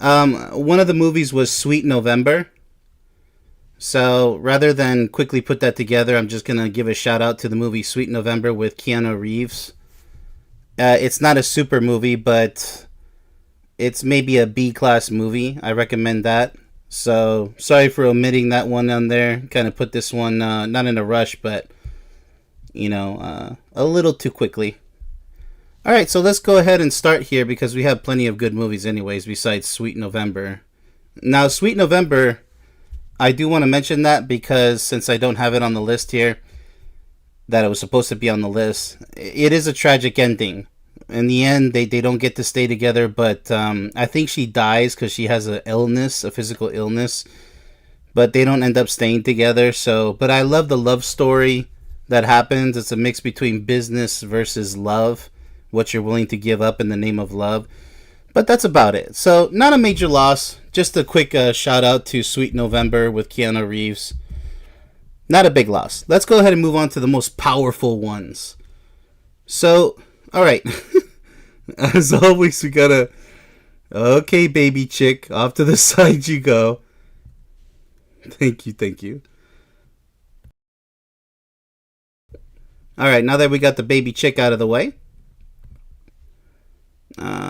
One of the movies was Sweet November. So rather than quickly put that together, I'm just gonna give a shout out to the movie Sweet November with Keanu Reeves. It's not a super movie, but it's maybe a B class movie. I recommend that. So sorry for omitting that one on there. Kind of put this one not in a rush, but a little too quickly. All right, so let's go ahead and start here because we have plenty of good movies, anyways. Besides Sweet November. Now, Sweet November, I do want to mention that because since I don't have it on the list here, that it was supposed to be on the list, it is a tragic ending. In the end, they don't get to stay together, but I think she dies because she has a physical illness, but they don't end up staying together. So, but I love the love story that happens. It's a mix between business versus love, what you're willing to give up in the name of love. But that's about it. So, not a major loss. Just a quick shout out to Sweet November with Keanu Reeves. Not a big loss. Let's go ahead and move on to the most powerful ones. So, alright. As always, we gotta... Okay, baby chick. Off to the side you go. Thank you. Alright, now that we got the baby chick out of the way.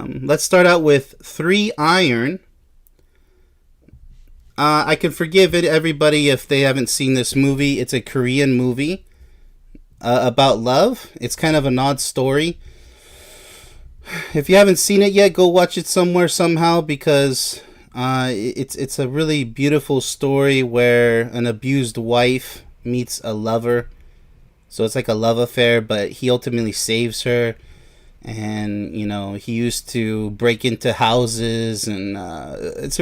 Let's start out with 3 Iron. I can forgive everybody if they haven't seen this movie. It's a Korean movie about love. It's kind of an odd story. If you haven't seen it yet, go watch it somewhere somehow because it's a really beautiful story where an abused wife meets a lover. So it's like a love affair, but he ultimately saves her. And, he used to break into houses and it's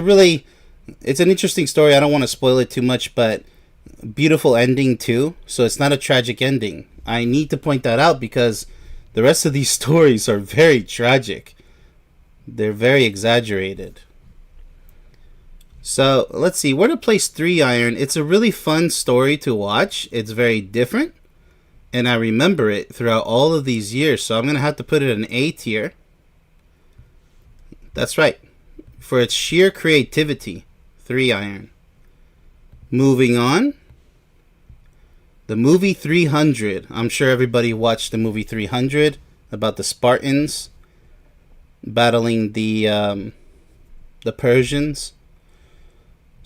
an interesting story. I don't want to spoil it too much, but beautiful ending too. So it's not a tragic ending. I need to point that out because the rest of these stories are very tragic. They're very exaggerated. So let's see where to place 3 Iron. It's a really fun story to watch. It's very different. And I remember it throughout all of these years. So I'm going to have to put it in A tier. That's right. For its sheer creativity. 3 Iron. Moving on. The movie 300. I'm sure everybody watched the movie 300 about the Spartans battling the Persians.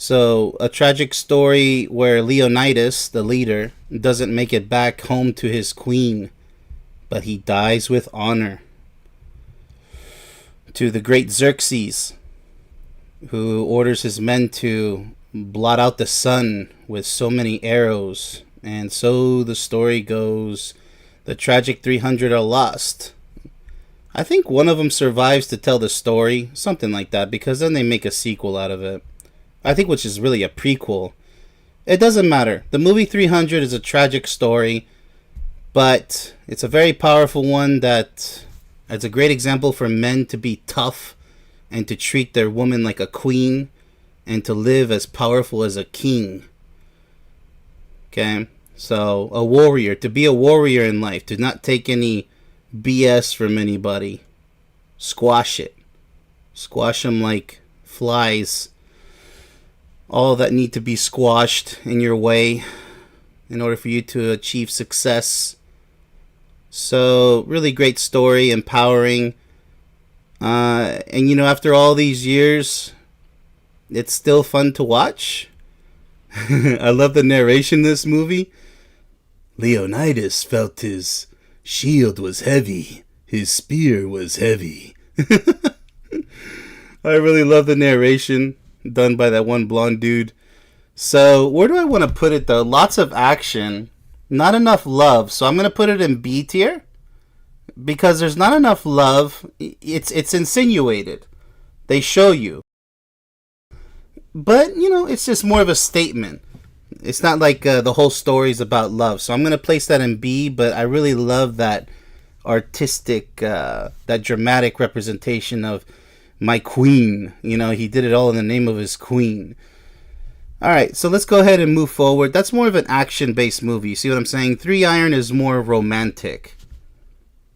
So, a tragic story where Leonidas, the leader, doesn't make it back home to his queen, but he dies with honor. To the great Xerxes, who orders his men to blot out the sun with so many arrows. And so the story goes, the tragic 300 are lost. I think one of them survives to tell the story, something like that, because then they make a sequel out of it. I think which is really a prequel. It doesn't matter. The movie 300 is a tragic story, but it's a very powerful one that it's a great example for men to be tough and to treat their woman like a queen and to live as powerful as a king. Okay? So, a warrior. To be a warrior in life. To not take any BS from anybody. Squash it. Squash them like flies. All that need to be squashed in your way in order for you to achieve success. So, really great story, empowering. And after all these years, it's still fun to watch. I love the narration in this movie. Leonidas felt his shield was heavy. His spear was heavy. I really love the narration done by that one blonde dude. So, where do I want to put it though? Lots of action. Not enough love. So I'm going to put it in B tier. Because there's not enough love. It's insinuated. They show you. But, it's just more of a statement. It's not like the whole story is about love. So I'm going to place that in B. But I really love that artistic, that dramatic representation of my queen. He did it all in the name of his queen. Alright, so let's go ahead and move forward. That's more of an action-based movie. See what I'm saying? 3 Iron is more romantic.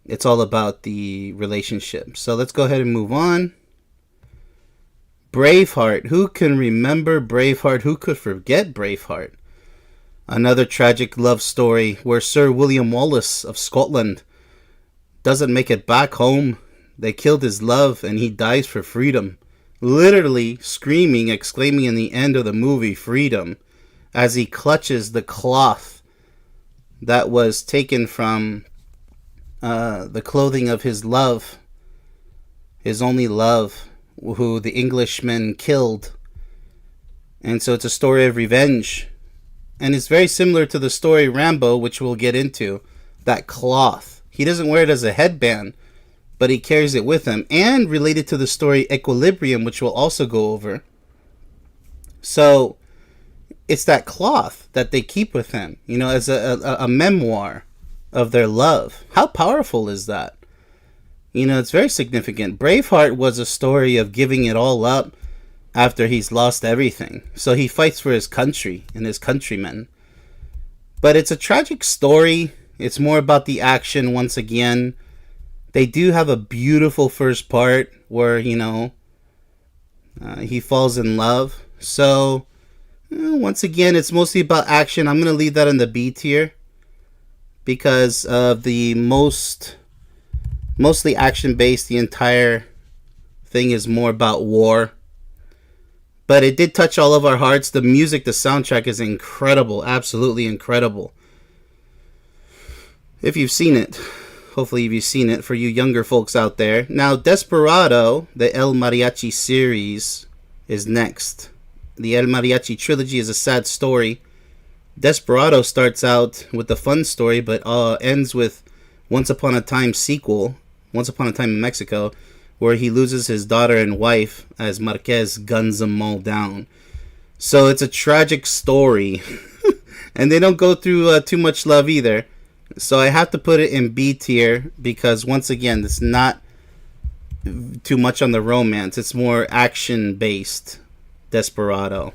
It's all about the relationship. So let's go ahead and move on. Braveheart. Who can remember Braveheart? Who could forget Braveheart? Another tragic love story where Sir William Wallace of Scotland doesn't make it back home. They killed his love and he dies for freedom. Literally screaming, exclaiming in the end of the movie, freedom, as he clutches the cloth that was taken from the clothing of his love, his only love, who the Englishmen killed. And so it's a story of revenge. And it's very similar to the story Rambo, which we'll get into. That cloth. He doesn't wear it as a headband, but he carries it with him. And related to the story Equilibrium, which we'll also go over. So it's that cloth that they keep with him, you know, as a memoir of their love. How powerful is that? You know, it's very significant. Braveheart was a story of giving it all up after he's lost everything. So he fights for his country and his countrymen. But it's a tragic story. It's more about the action once again. They do have a beautiful first part where, you know, he falls in love. So, once again, it's mostly about action. I'm going to leave that in the B tier because of the mostly action based. The entire thing is more about war. But it did touch all of our hearts. The music, the soundtrack is incredible. Absolutely incredible. If you've seen it. Hopefully you've seen it for you younger folks out there. Now, Desperado, the El Mariachi series, is next. The El Mariachi trilogy is a sad story. Desperado starts out with a fun story, but ends with Once Upon a Time sequel, Once Upon a Time in Mexico, where he loses his daughter and wife as Marquez guns them all down. So it's a tragic story. And they don't go through too much love either. So I have to put it in B tier because, once again, it's not too much on the romance. It's more action-based, Desperado.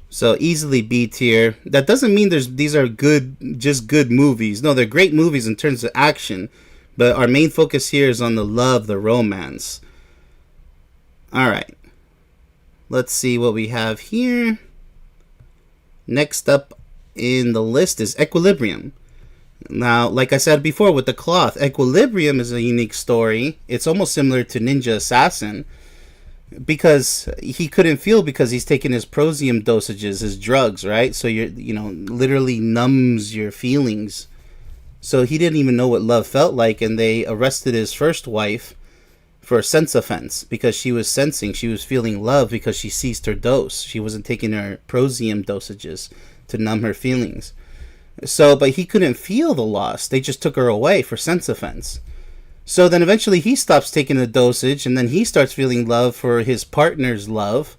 So easily B tier. That doesn't mean these are good, just good movies. No, they're great movies in terms of action. But our main focus here is on the love, the romance. Alright. Let's see what we have here. Next up in the list is Equilibrium. Now, like I said before with the cloth, Equilibrium is a unique story. It's almost similar to Ninja Assassin. Because he couldn't feel because he's taking his Prozium dosages, his drugs, right? So literally numbs your feelings. So he didn't even know what love felt like, and they arrested his first wife for a sense offense because she was sensing, she was feeling love because she ceased her dose. She wasn't taking her Prozium dosages to numb her feelings. So, but he couldn't feel the loss. They just took her away for sense offense. So then eventually he stops taking the dosage, and then he starts feeling love for his partner's love.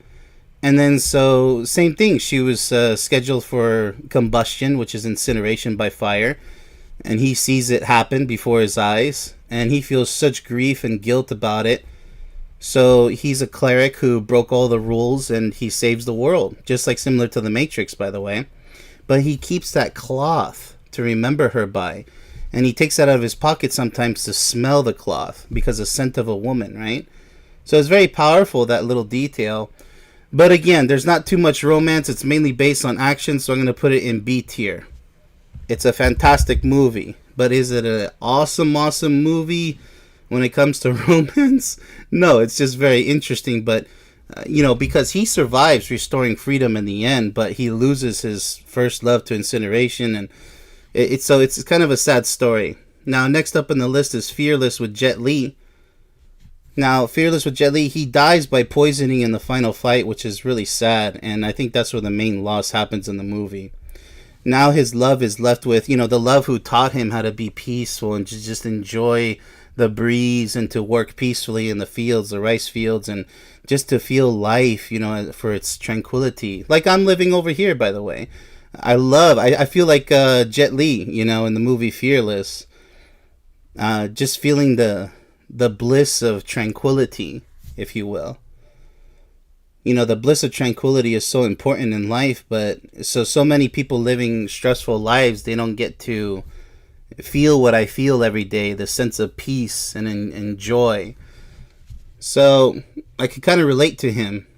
And then so, same thing. She was scheduled for combustion, which is incineration by fire. And he sees it happen before his eyes. And he feels such grief and guilt about it. So he's a cleric who broke all the rules and he saves the world. Just like similar to the Matrix, by the way. But he keeps that cloth to remember her by. And he takes that out of his pocket sometimes to smell the cloth because of the scent of a woman, right? So it's very powerful, that little detail. But again, there's not too much romance. It's mainly based on action, so I'm going to put it in B tier. It's a fantastic movie. But is it an awesome movie when it comes to romance? No, it's just very interesting. But, because he survives restoring freedom in the end, but he loses his first love to incineration, and it's kind of a sad story. Now, next up on the list is Fearless with Jet Li. Now, Fearless with Jet Li, he dies by poisoning in the final fight, which is really sad, and I think that's where the main loss happens in the movie. Now his love is left with, the love who taught him how to be peaceful and to just enjoy the breeze and to work peacefully in the fields, the rice fields, and just to feel life, for its tranquility. Like I'm living over here, by the way. I feel like Jet Li, in the movie Fearless. Just feeling the bliss of tranquility, if you will. The bliss of tranquility is so important in life, but so many people living stressful lives, they don't get to feel what I feel every day, the sense of peace and joy. So I could kind of relate to him.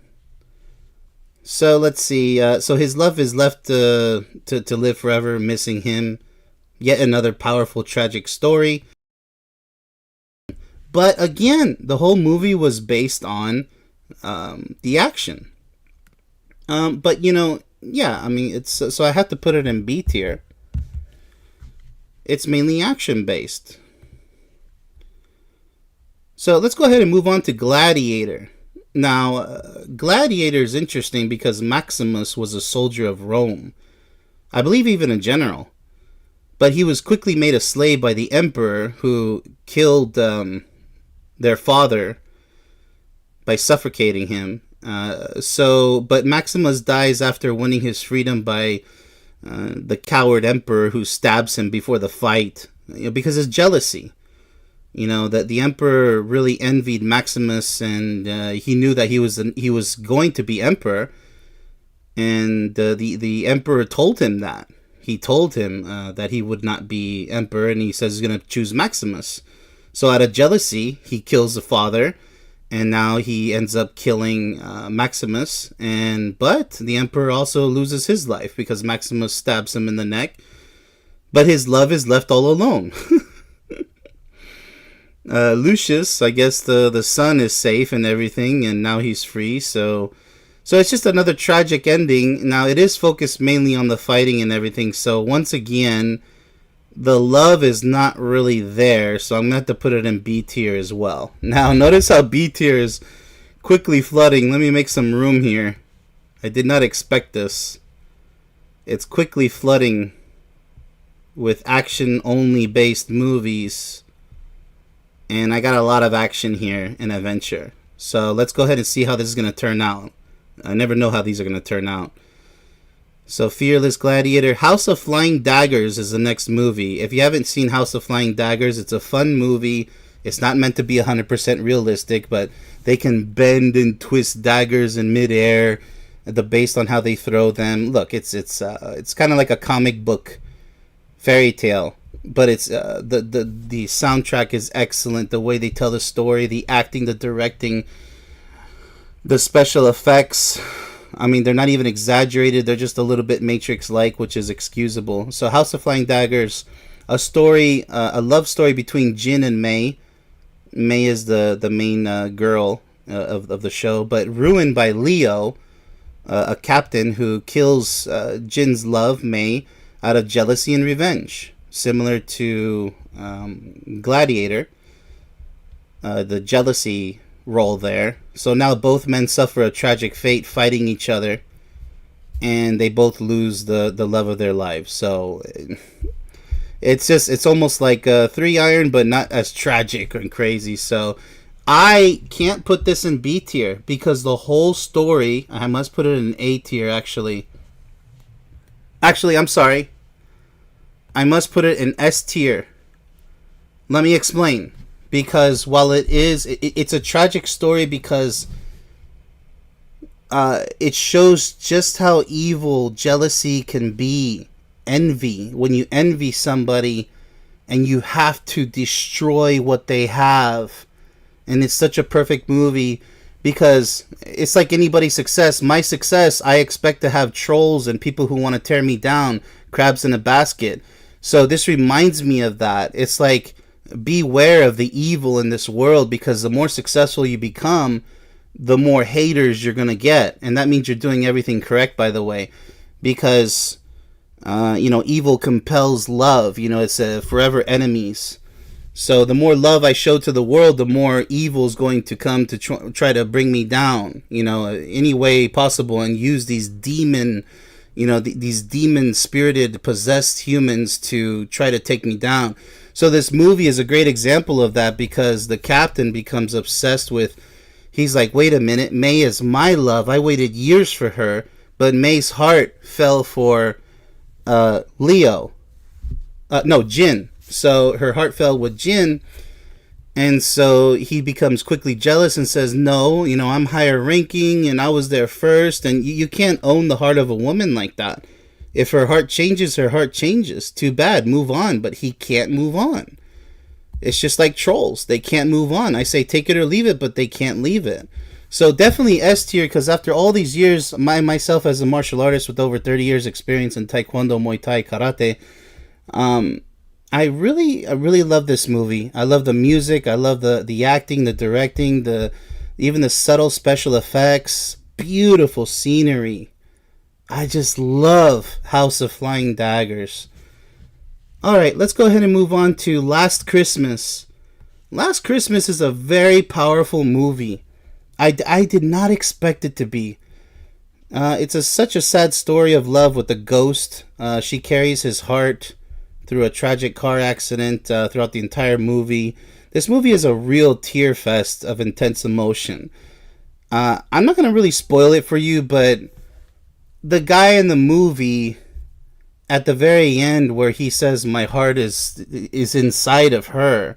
So let's see. So his love is left to live forever, missing him. Yet another powerful, tragic story. But again, the whole movie was based on the action. But yeah, I mean, it's so I have to put it in B tier. It's mainly action based. So let's go ahead and move on to Gladiator. Now, Gladiator is interesting because Maximus was a soldier of Rome. I believe even a general. But he was quickly made a slave by the emperor, who killed their father by suffocating him. But Maximus dies after winning his freedom by the coward emperor, who stabs him before the fight, because of jealousy. That the emperor really envied Maximus, and he knew that he was going to be emperor, and the emperor told him that. He told him that he would not be emperor, and he says he's going to choose Maximus. So out of jealousy, he kills the father, and now he ends up killing Maximus. But the emperor also loses his life because Maximus stabs him in the neck. But his love is left all alone. Lucius, I guess the son is safe and everything, and now he's free. So it's just another tragic ending. Now it is focused mainly on the fighting and everything. So once again, the love is not really there. So I'm gonna have to put it in B tier as well. Now notice how B tier is quickly flooding. Let me make some room here. I did not expect this. It's quickly flooding with action only based movies. And I got a lot of action here and adventure. So let's go ahead and see how this is going to turn out. I never know how these are going to turn out. So Fearless Gladiator. House of Flying Daggers is the next movie. If you haven't seen House of Flying Daggers, it's a fun movie. It's not meant to be 100% realistic, but they can bend and twist daggers in midair based on how they throw them. Look, it's kind of like a comic book fairy tale. But it's the soundtrack is excellent. The way they tell the story, the acting, the directing, the special effects. I mean, they're not even exaggerated. They're just a little bit Matrix-like, which is excusable. So, House of Flying Daggers, a story, a love story between Jin and Mei. Mei is the main girl of the show, but ruined by Leo, a captain who kills Jin's love, Mei, out of jealousy and revenge. Similar to Gladiator, the jealousy role there. So now both men suffer a tragic fate fighting each other, and they both lose the love of their lives. So it's almost like 3 Iron, but not as tragic and crazy. So I can't put this in B tier because the whole story, I must put it in A tier actually. I'm sorry. I must put it in S tier. Let me explain. Because while it's a tragic story because it shows just how evil jealousy can be. Envy. When you envy somebody and you have to destroy what they have. And it's such a perfect movie because it's like anybody's success. My success, I expect to have trolls and people who want to tear me down. Crabs in a basket. So this reminds me of that. It's like, beware of the evil in this world because the more successful you become, the more haters you're going to get. And that means you're doing everything correct, by the way. Because, evil compels love. It's forever enemies. So the more love I show to the world, the more evil is going to come to try to bring me down, any way possible and use these these demon-spirited, possessed humans to try to take me down. So this movie is a great example of that because the captain becomes obsessed with... He's like, wait a minute, Mei is my love. I waited years for her, but Mei's heart fell for Jin. So her heart fell with Jin, and so he becomes quickly jealous and says, no, I'm higher ranking and I was there first. And you can't own the heart of a woman like that. If her heart changes, her heart changes. Too bad, move on. But he can't move on. It's just like Trolls. They can't move on. I say take it or leave it, but they can't leave it. So definitely S tier, because after all these years, myself as a martial artist with over 30 years experience in Taekwondo, Muay Thai, Karate, um, I really love this movie. I love the music. I love the acting, the directing, the even the subtle special effects, beautiful scenery. I just love House of Flying Daggers. All right, let's go ahead and move on to Last Christmas. Last Christmas is a very powerful movie. I did not expect it to be. Such a sad story of love with a ghost. She carries his heart through a tragic car accident throughout the entire movie. This movie is a real tear fest of intense emotion. I'm not going to really spoil it for you, but the guy in the movie at the very end where he says my heart is inside of her.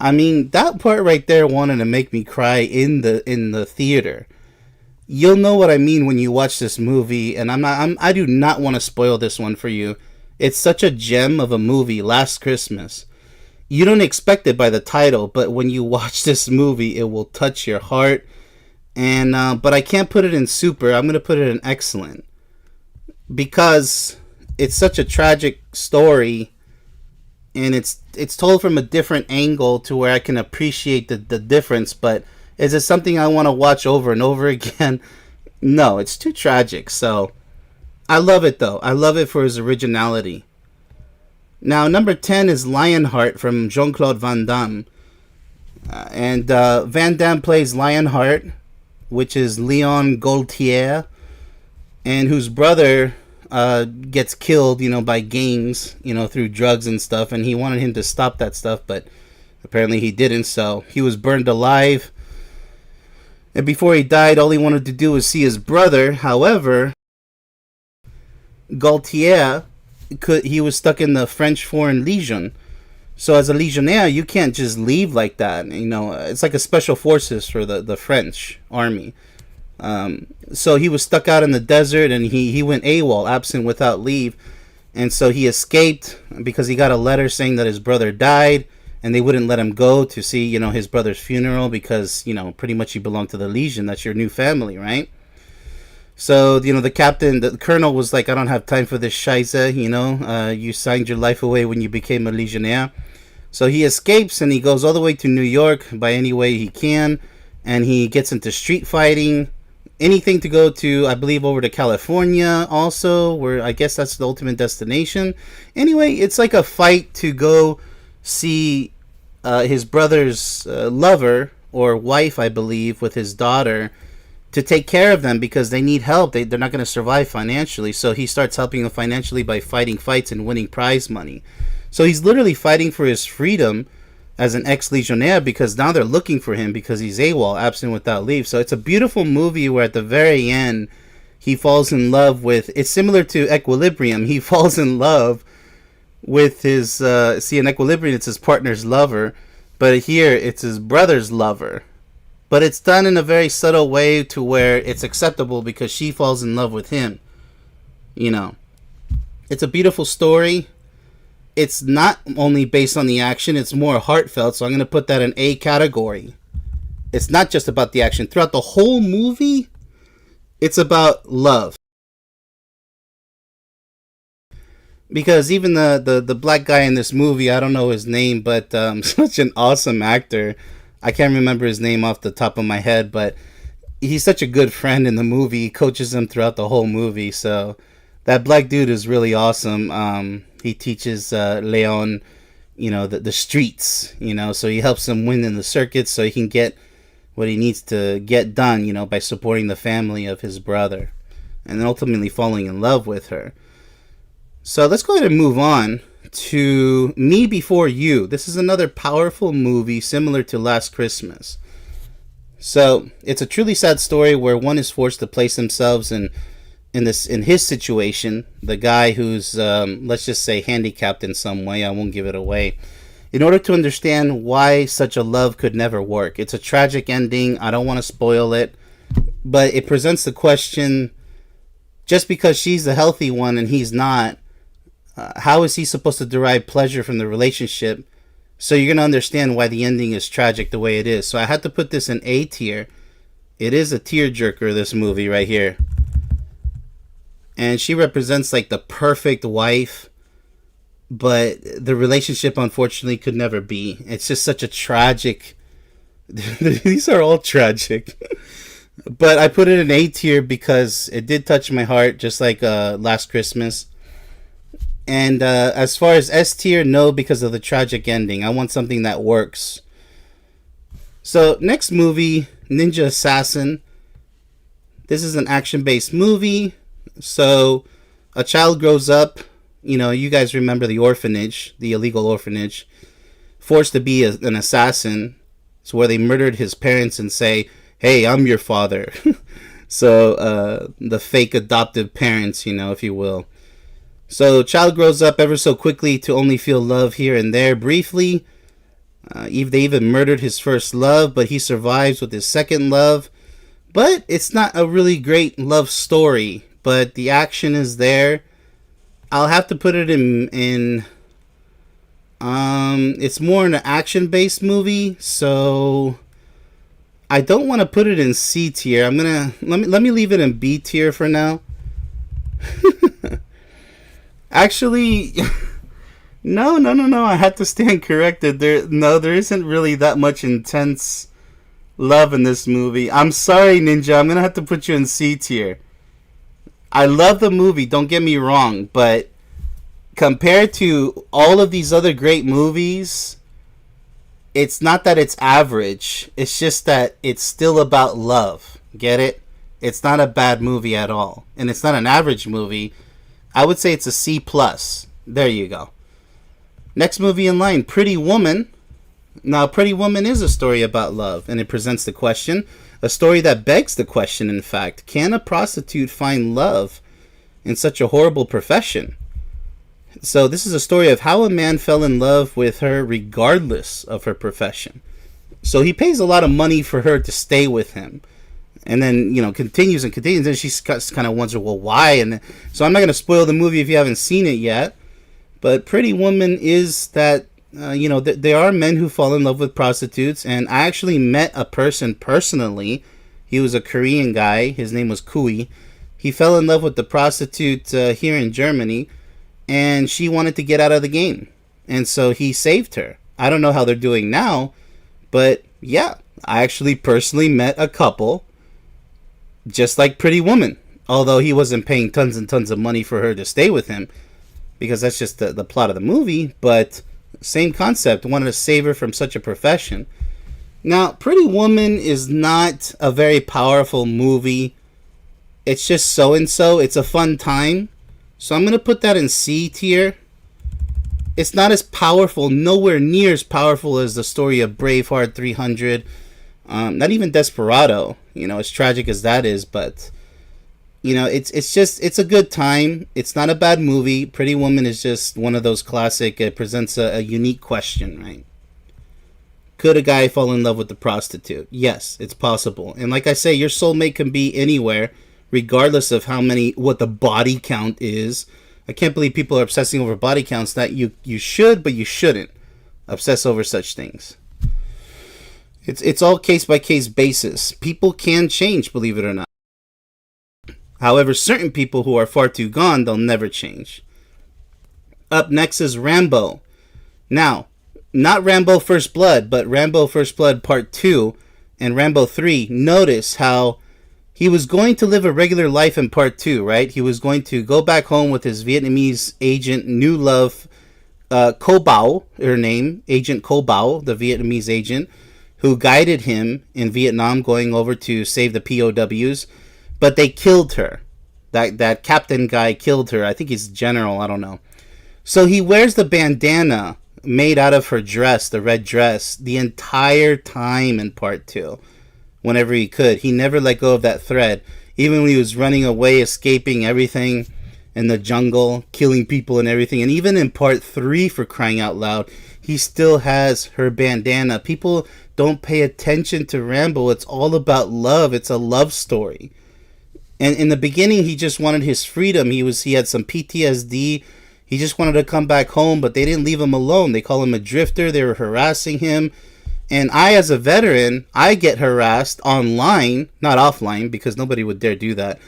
I mean, that part right there wanted to make me cry in the theater. You'll know what I mean when you watch this movie, and I do not want to spoil this one for you. It's such a gem of a movie, Last Christmas. You don't expect it by the title, but when you watch this movie, it will touch your heart. And but I can't put it in super. I'm gonna put it in excellent because it's such a tragic story, and it's told from a different angle to where I can appreciate the difference. But is it something I want to watch over and over again? No, it's too tragic. So I love it though. I love it for its originality. Now, number 10 is Lionheart from Jean-Claude Van Damme. And Van Damme plays Lionheart, which is Leon Gaultier, and whose brother gets killed, by gangs, through drugs and stuff. And he wanted him to stop that stuff, but apparently he didn't. So he was burned alive. And before he died, all he wanted to do was see his brother. However, Gaultier he was stuck in the French Foreign Legion. So as a legionnaire, you can't just leave like that. It's like a special forces for the French army. So he was stuck out in the desert, and he went AWOL, absent without leave. And so he escaped because he got a letter saying that his brother died, and they wouldn't let him go to see, his brother's funeral because, pretty much you belong to the Legion. That's your new family, right? So, the colonel was like, I don't have time for this scheisse, you signed your life away when you became a legionnaire. So he escapes and he goes all the way to New York by any way he can, and he gets into street fighting, anything to go to, I believe, over to California also, where I guess that's the ultimate destination. Anyway, it's like a fight to go see his brother's lover, or wife, I believe, with his daughter, to take care of them because they need help. They're not going to survive financially. So he starts helping them financially by fighting fights and winning prize money. So he's literally fighting for his freedom as an ex-legionnaire because now they're looking for him because he's AWOL, absent without leave. So it's a beautiful movie where at the very end he falls in love with... It's similar to Equilibrium. He falls in love with his... in Equilibrium it's his partner's lover. But here it's his brother's lover. But it's done in a very subtle way to where it's acceptable because she falls in love with him. It's a beautiful story. It's not only based on the action, it's more heartfelt. So I'm going to put that in A category. It's not just about the action. Throughout the whole movie, it's about love. Because even the black guy in this movie, I don't know his name, but such an awesome actor. I can't remember his name off the top of my head, but he's such a good friend in the movie. He coaches him throughout the whole movie. So that black dude is really awesome. He teaches Leon, the streets, so he helps him win in the circuits so he can get what he needs to get done, by supporting the family of his brother and then ultimately falling in love with her. So let's go ahead and move on to Me Before You. This is another powerful movie similar to Last Christmas. So it's a truly sad story where one is forced to place themselves in his situation, the guy who's let's just say handicapped in some way. I won't give it away. In order to understand why such a love could never work. It's a tragic ending. I don't want to spoil it, but it presents the question: just because she's the healthy one and he's not, how is he supposed to derive pleasure from the relationship So you're going to understand why the ending is tragic the way it is. So I had to put this in A tier. It is a tearjerker, this movie right here. And she represents like the perfect wife, but the relationship unfortunately could never be. It's just such a tragic. These are all tragic. But I put it in A tier because it did touch my heart, just like Last Christmas. And as far as S tier, no, because of the tragic ending. I want something that works. So next movie, Ninja Assassin. This is an action-based movie. So a child grows up. You know, you guys remember the orphanage, the illegal orphanage, forced to be an assassin. It's where they murdered his parents and say, hey, I'm your father. So the fake adoptive parents, you know, if you will. So child grows up ever so quickly to only feel love here and there briefly. They even murdered his first love, but he survives with his second love. But it's not a really great love story, but the action is there. I'll have to put it in it's more an action-based movie, so I don't want to put it in C tier. I'm gonna let me leave it in B tier for now. Actually, no. I had to stand corrected. There isn't really that much intense love in this movie. I'm sorry, Ninja. I'm gonna have to put you in C tier. I love the movie. Don't get me wrong, but compared to all of these other great movies, it's not that it's average. It's just that it's still about love. Get it? It's not a bad movie at all, and it's not an average movie. I would say it's a C+. There you go. Next movie in line, Pretty Woman. Now, Pretty Woman is a story about love, and it presents the question, a story that begs the question, in fact, can a prostitute find love in such a horrible profession? So this is a story of how a man fell in love with her regardless of her profession. So he pays a lot of money for her to stay with him. And then, you know, continues. And she kind of wonders, well, why? And so I'm not going to spoil the movie if you haven't seen it yet. But Pretty Woman is that, there are men who fall in love with prostitutes. And I actually met a person personally. He was a Korean guy. His name was Kui. He fell in love with the prostitute here in Germany. And she wanted to get out of the game. And so he saved her. I don't know how they're doing now. But yeah, I actually personally met a couple just like Pretty Woman, although he wasn't paying tons and tons of money for her to stay with him, because that's just the plot of the movie. But same concept, wanted to save her from such a profession. Now, Pretty Woman is not a very powerful movie. It's just so-and-so. It's a fun time. So I'm going to put that in C tier. It's not as powerful, nowhere near as powerful as the story of Braveheart 300. Not even Desperado, as tragic as that is, but, it's a good time. It's not a bad movie. Pretty Woman is just one of those classic, it presents a unique question, right? Could a guy fall in love with the prostitute? Yes, it's possible. And like I say, your soulmate can be anywhere, regardless of what the body count is. I can't believe people are obsessing over body counts. That you should, but you shouldn't obsess over such things. It's all case-by-case basis. People can change, believe it or not. However, certain people who are far too gone, they'll never change. Up next is Rambo. Now, not Rambo First Blood, but Rambo First Blood Part 2 and Rambo 3. Notice how he was going to live a regular life in Part 2, right? He was going to go back home with his Vietnamese agent, new love, Co Bao, her name, Agent Co Bao, the Vietnamese agent, who guided him in Vietnam going over to save the POWs, but they killed her. That captain guy killed her. I think he's general, I don't know. So he wears the bandana made out of her dress, the red dress, the entire time in Part 2. Whenever he could. He never let go of that thread. Even when he was running away, escaping everything in the jungle, killing people and everything. And even in Part 3, for crying out loud, he still has her bandana. People don't pay attention to Rambo. It's all about love. It's a love story. And in the beginning, he just wanted his freedom. He had some PTSD. He just wanted to come back home, but they didn't leave him alone. They call him a drifter. They were harassing him. And I, as a veteran, I get harassed online, not offline, because nobody would dare do that.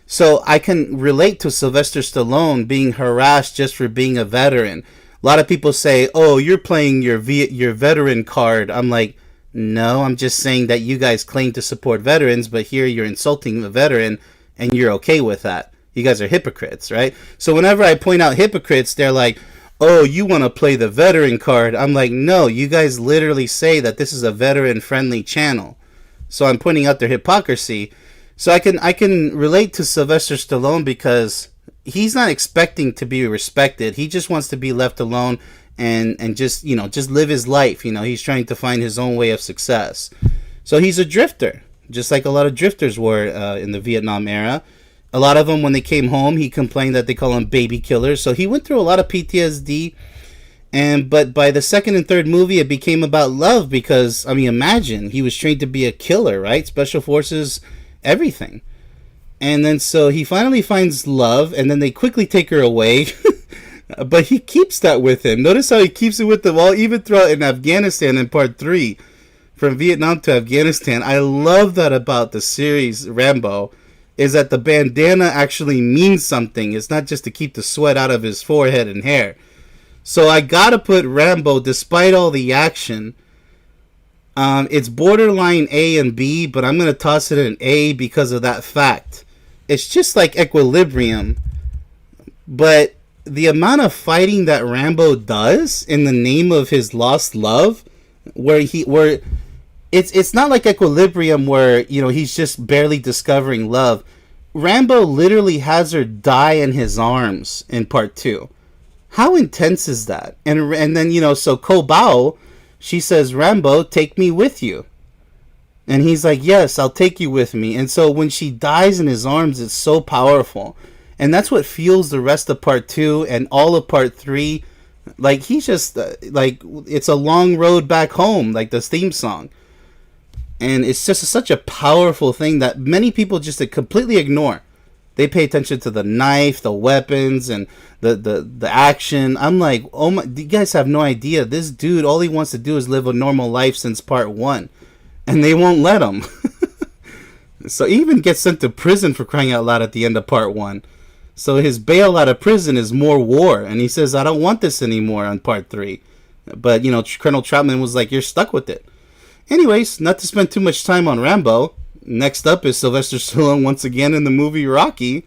So I can relate to Sylvester Stallone being harassed just for being a veteran. A lot of people say, "Oh, you're playing your veteran card." I'm like, no, I'm just saying that you guys claim to support veterans, but here you're insulting a veteran, and you're okay with that. You guys are hypocrites, right? So whenever I point out hypocrites, they're like, "Oh, you want to play the veteran card." I'm like, no, you guys literally say that this is a veteran-friendly channel. So I'm pointing out their hypocrisy. So I can relate to Sylvester Stallone because he's not expecting to be respected. He just wants to be left alone and just, just live his life. He's trying to find his own way of success. So he's a drifter, just like a lot of drifters were in the Vietnam era. A lot of them, when they came home, he complained that they call them baby killers. So he went through a lot of PTSD. But by the second and third movie, it became about love because, imagine, he was trained to be a killer, right? Special forces, everything. And then so he finally finds love, and then they quickly take her away. But he keeps that with him. Notice how he keeps it with him all, even throughout in Afghanistan in part 3. From Vietnam to Afghanistan. I love that about the series Rambo, is that the bandana actually means something. It's not just to keep the sweat out of his forehead and hair. So I gotta put Rambo, despite all the action, it's borderline A and B, but I'm gonna toss it in A because of that fact. It's just like Equilibrium, but the amount of fighting that Rambo does in the name of his lost love, where it's not like Equilibrium where he's just barely discovering love. Rambo literally has her die in his arms in part 2. How intense is that? And then so Ko Bao, she says, "Rambo, take me with you." And he's like, "Yes, I'll take you with me." And so when she dies in his arms, it's so powerful. And that's what fuels the rest of part 2 and all of part 3. Like, he's just, it's a long road back home, like the theme song. And it's just such a powerful thing that many people just completely ignore. They pay attention to the knife, the weapons, and the action. I'm like, oh my, you guys have no idea. This dude, all he wants to do is live a normal life since part 1. And they won't let him. So he even gets sent to prison for crying out loud at the end of part 1. So his bail out of prison is more war. And he says, "I don't want this anymore" on part 3. But, Colonel Troutman was like, "You're stuck with it." Anyways, not to spend too much time on Rambo. Next up is Sylvester Stallone once again in the movie Rocky.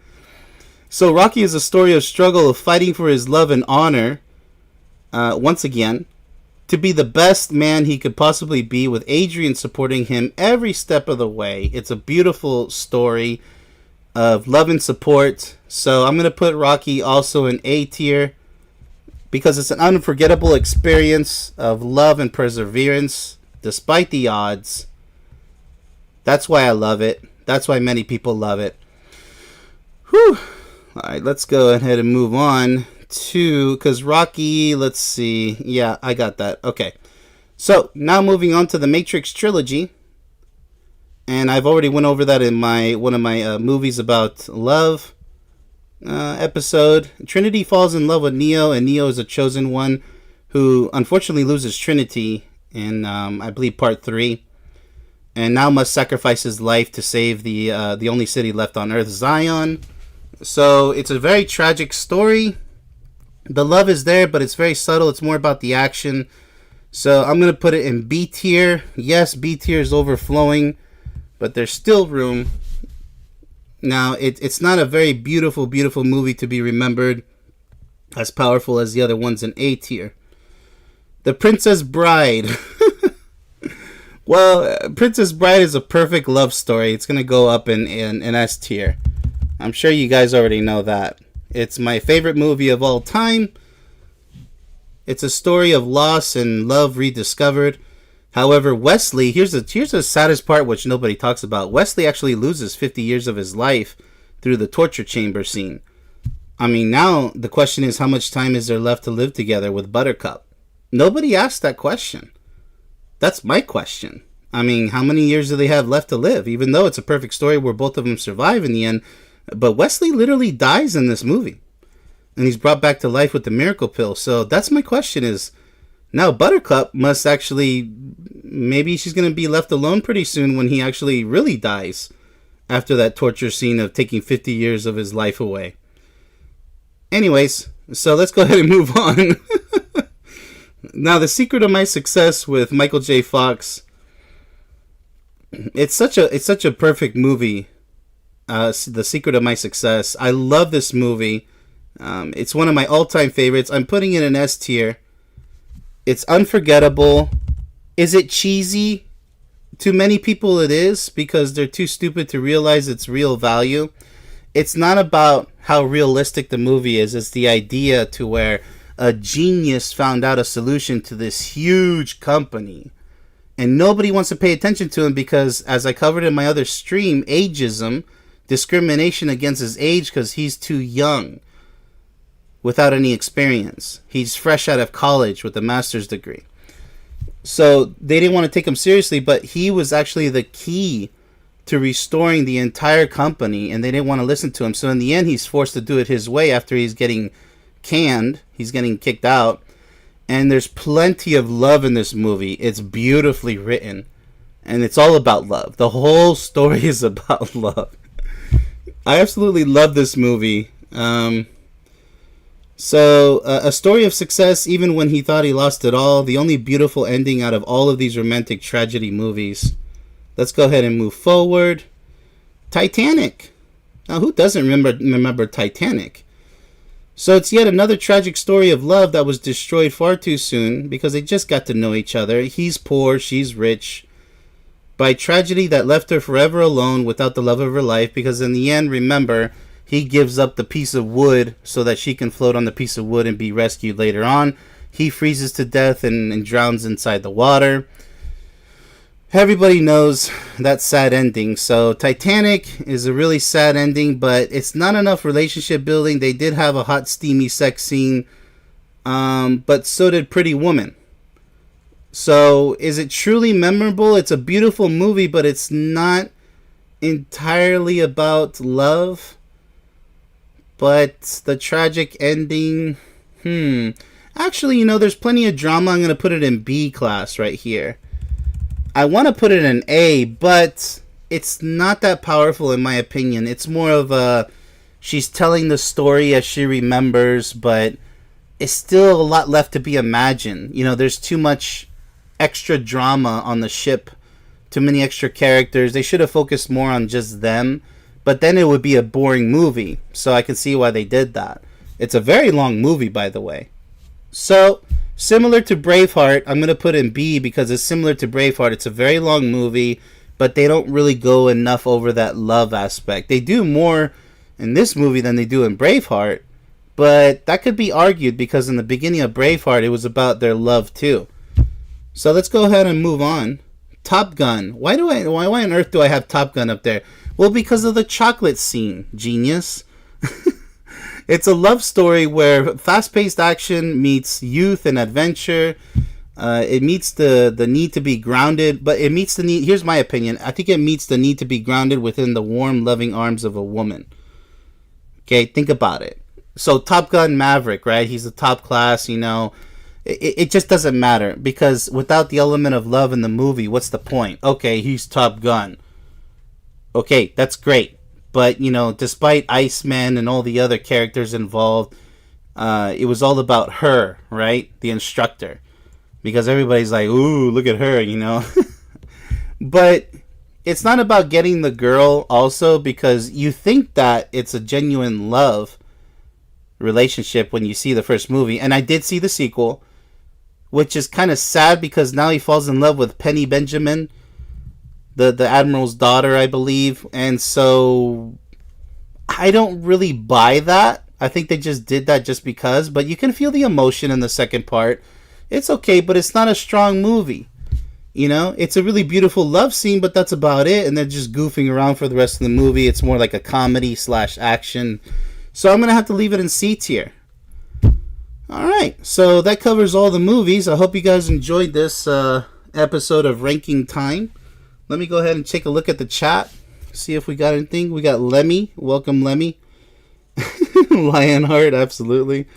So Rocky is a story of struggle, of fighting for his love and honor, once again, to be the best man he could possibly be, with Adrian supporting him every step of the way. It's a beautiful story of love and support. So I'm going to put Rocky also in A tier because it's an unforgettable experience of love and perseverance despite the odds. That's why I love it. That's why many people love it. Whew. Alright, let's go ahead and move on to, because Rocky, let's see. Yeah, I got that. Okay. So, now moving on to the Matrix trilogy. And I've already went over that in one of my movies about love episode. Trinity falls in love with Neo, and Neo is a chosen one who unfortunately loses Trinity in, I believe, part 3. And now must sacrifice his life to save the only city left on Earth, Zion. So it's a very tragic story. The love is there, but it's very subtle. It's more about the action. So I'm going to put it in B tier. Yes, B tier is overflowing, but there's still room. Now, it's not a very beautiful, beautiful movie to be remembered, as powerful as the other ones in A tier. The Princess Bride. Well, Princess Bride is a perfect love story. It's going to go up in S tier. I'm sure you guys already know that. It's my favorite movie of all time. It's a story of loss and love rediscovered. However, Wesley, here's the saddest part, which nobody talks about. Wesley actually loses 50 years of his life through the torture chamber scene. I mean, now the question is, how much time is there left to live together with Buttercup? Nobody asked that question. That's my question. I mean, how many years do they have left to live? Even though it's a perfect story where both of them survive in the end. But Wesley literally dies in this movie. and he's brought back to life with the miracle pill. So that's my question is, now Buttercup must actually, maybe she's going to be left alone pretty soon when he actually really dies after that torture scene of taking 50 years of his life away. Anyways, so let's go ahead and move on. Now, The Secret of My Success with Michael J. Fox. It's such a perfect movie. The Secret of My Success. I love this movie. It's one of my all-time favorites. I'm putting it in S tier. It's unforgettable. Is it cheesy? To many people it is, because they're too stupid to realize its real value. It's not about how realistic the movie is. It's the idea to where a genius found out a solution to this huge company. And nobody wants to pay attention to him because, as I covered in my other stream, ageism, discrimination against his age because he's too young without any experience. He's fresh out of college with a master's degree. So they didn't want to take him seriously, but he was actually the key to restoring the entire company, and they didn't want to listen to him. So in the end, he's forced to do it his way after he's getting canned. He's getting kicked out. And there's plenty of love in this movie. It's beautifully written. And it's all about love. The whole story is about love. I absolutely love this movie. So, a story of success even when he thought he lost it all. The only beautiful ending out of all of these romantic tragedy movies. Let's go ahead and move forward. Titanic. Now, who doesn't remember Titanic? So it's yet another tragic story of love that was destroyed far too soon because they just got to know each other. He's poor, she's rich. By tragedy that left her forever alone without the love of her life, because in the end, remember, he gives up the piece of wood so that she can float on the piece of wood and be rescued later on. He freezes to death and drowns inside the water. Everybody knows that sad ending. So Titanic is a really sad ending, but it's not enough relationship building. They did have a hot, steamy sex scene, but so did Pretty Woman. So is it truly memorable? It's a beautiful movie, but it's not entirely about love. But the tragic ending, actually, there's plenty of drama. I'm going to put it in B class right here. I want to put it in A, but it's not that powerful in my opinion. It's more of she's telling the story as she remembers, but it's still a lot left to be imagined. There's too much extra drama on the ship, too many extra characters. They should have focused more on just them. But then it would be a boring movie. So I can see why they did that. It's a very long movie, by the way. So, similar to Braveheart, I'm going to put in B because it's similar to Braveheart. It's a very long movie, but they don't really go enough over that love aspect. They do more in this movie than they do in Braveheart. But that could be argued because in the beginning of Braveheart, it was about their love too. So let's go ahead and move on. Top Gun. Why on earth do I have Top Gun up there? Well, because of the chocolate scene, genius. It's a love story where fast-paced action meets youth and adventure. It meets the need to be grounded, but it meets the need. Here's my opinion. I think it meets the need to be grounded within the warm, loving arms of a woman. Okay, think about it. So Top Gun Maverick, right? He's the top class, It just doesn't matter because without the element of love in the movie, what's the point? Okay, he's Top Gun. Okay, that's great. But, despite Iceman and all the other characters involved, it was all about her, right? The instructor. Because everybody's like, ooh, look at her, But it's not about getting the girl also because you think that it's a genuine love relationship when you see the first movie. And I did see the sequel, which is kind of sad because now he falls in love with Penny Benjamin, the Admiral's daughter, I believe. And so I don't really buy that. I think they just did that just because. But you can feel the emotion in the second part. It's okay, but it's not a strong movie. It's a really beautiful love scene, but that's about it. And they're just goofing around for the rest of the movie. It's more like a comedy/action. So I'm going to have to leave it in C tier. Alright, so that covers all the movies. I hope you guys enjoyed this episode of Ranking Time. Let me go ahead and take a look at the chat. See if we got anything. We got Lemmy. Welcome, Lemmy. Lionheart, absolutely.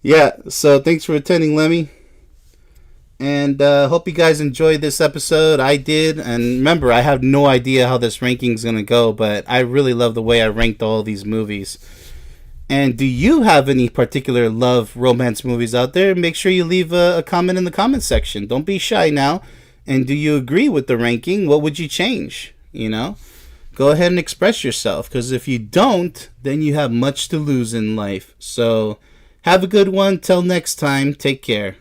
Yeah, so thanks for attending, Lemmy. And hope you guys enjoyed this episode. I did. And remember, I have no idea how this ranking's going to go, but I really love the way I ranked all these movies. And do you have any particular love romance movies out there? Make sure you leave a comment in the comment section. Don't be shy now. And do you agree with the ranking? What would you change? Go ahead and express yourself. Because if you don't, then you have much to lose in life. So have a good one. Till next time. Take care.